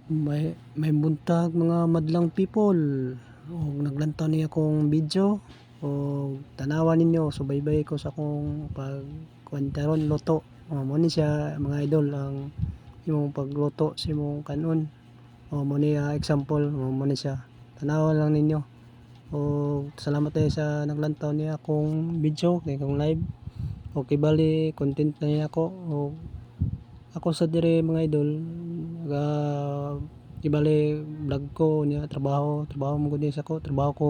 May buntag mga madlang people ug naglantaw niya akong video ug tanawan ninyo subaybay ko sa akong pagkuwentaron luto. Mo ni siya mga idol ang imong pagluto sa imong kanon. Mo ni example mo ni siya. Tanawan lang ninyo. Ug salamat tayo sa naglantaw niya akong video kay kong live. Okay bali content na niya ako ug ako sa dire mga idol ibali vlog ko niya trabaho mo gud sa ko trabaho ko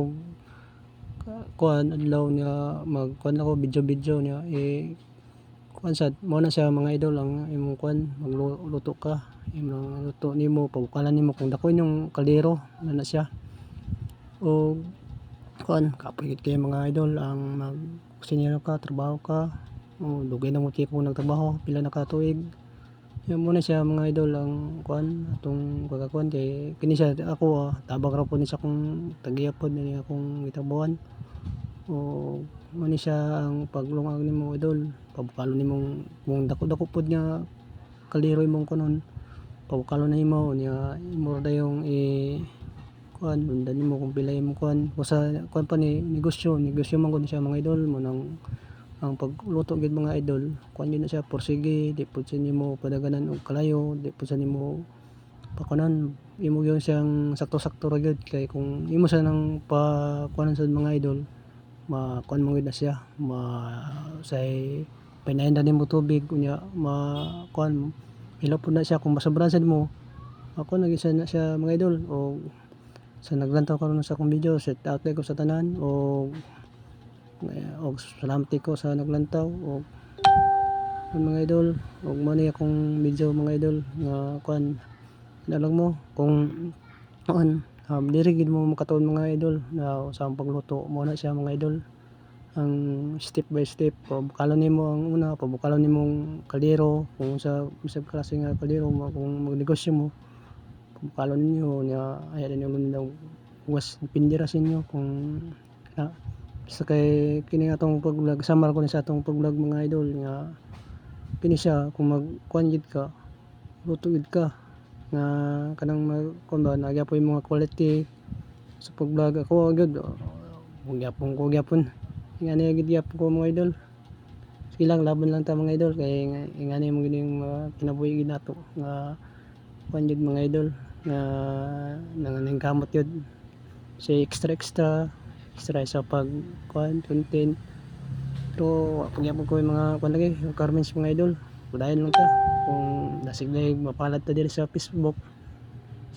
kuan adlaw niya magkuan ako video niya kuan sad mo na siya mga idol ang imong kuan magluto ka imong luto nimo pabukalan nimo kung dako yung kaldero na siya o kuan kapoy gid kay mga idol ang mag kusinero ka trabaho ka o dugay na mo tipo nagtrabaho pila na ka tuig. Yan muna siya mga idol ang kuan atong pagkakuan kay kini siya ako tabang ra po ni sa akong tagiyapod ni akong gitrabahuan o mo ni siya ang paglungag nimo idol pabukalon nimong kung dako-dako pod nga kaldero imong kunon pabukalon na nimo nya imo dayong kuan undan nimo kung pila imong kuan basta kuan pa ni negosyo man gud siya mga idol mo nang ang pagluto gid mga idol kuan yun na siya porsige di pud sa nimo padaganan og kalayo di pud sa nimo pakuanan imo gyud siyang sakto-sakto ra gyud kay kung imo sa nang pa kuanan sa mga idol makuan mo gyud na siya say pinaindan nimo tubig unya kuan ilaw pud na siya kung masobrahan sad mo ako nagisa na siya mga idol o sa naglantaw karon sa akong video shout out ko sa tanan o salamat ko sa naglantaw o mga idol ug mo ni akong video mga idol nga kuan lang mo kung kuan diri gid mo makatuon mga idol na sa pagluto mo na siya mga idol ang step by step pabukalon nimo ang una pabukalon nimong kaldero kung sa bisag klase nga kaldero kung magnegosyo mo pabukalon ninyo nya aya din yung was depende ra sa inyo kung sa kay kini atong pag-vlog samar ko ni sa atong pag-vlog mga idol nga kini siya kung magkuan gid ka luto gid ka nga kanang kuan ba nagyapoy mga quality sa pag-vlog ako gud gyapon ingani gid gyapon ko mga idol silang laban lang ta mga idol kay ingani mo gid yung kinabuhi gid nato nga kuan gid mga idol nga nanginkamot yun sa extra sa pag kuan content pero pagyapon ko yung mga kuan lagi yung comments mga idol udayon lang ta kung nasigday mapalad ta diri sa Facebook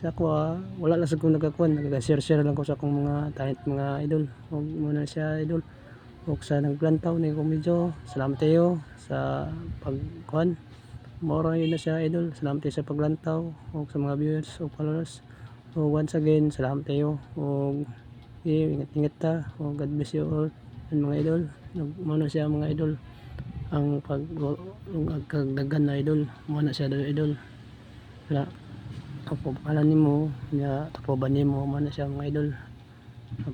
sa ako wala lang sa kong nagkakuan nag-share lang ko sa akong mga talent mga idol ug muna siya idol ug sa nagplantaw ni kong video salamat tayo sa pagkuan mora yun na siya idol salamat tayo sa paglantaw ug sa mga viewers ug followers so once again salamat tayo ug ingat ta ug God bless you all and mga idol muna siya mga idol ang pagkagdagan na idol muna siya idol wala pagpapakalan nimo nya takloban nimo muna siya mga idol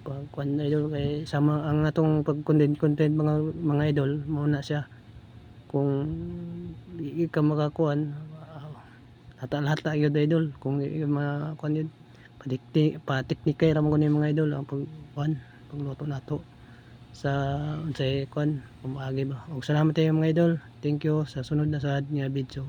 pagkuan idol kay sama ang atong pag content mga idol muna siya kung di ka makakuan hata gyud idol kung makuan yun patiknikay ra mo mga idol ang pagkuan pagluto nato sa unsay kuan pamaagi ba ug salamat tayo mga idol thank you sa sunod na sad nga video.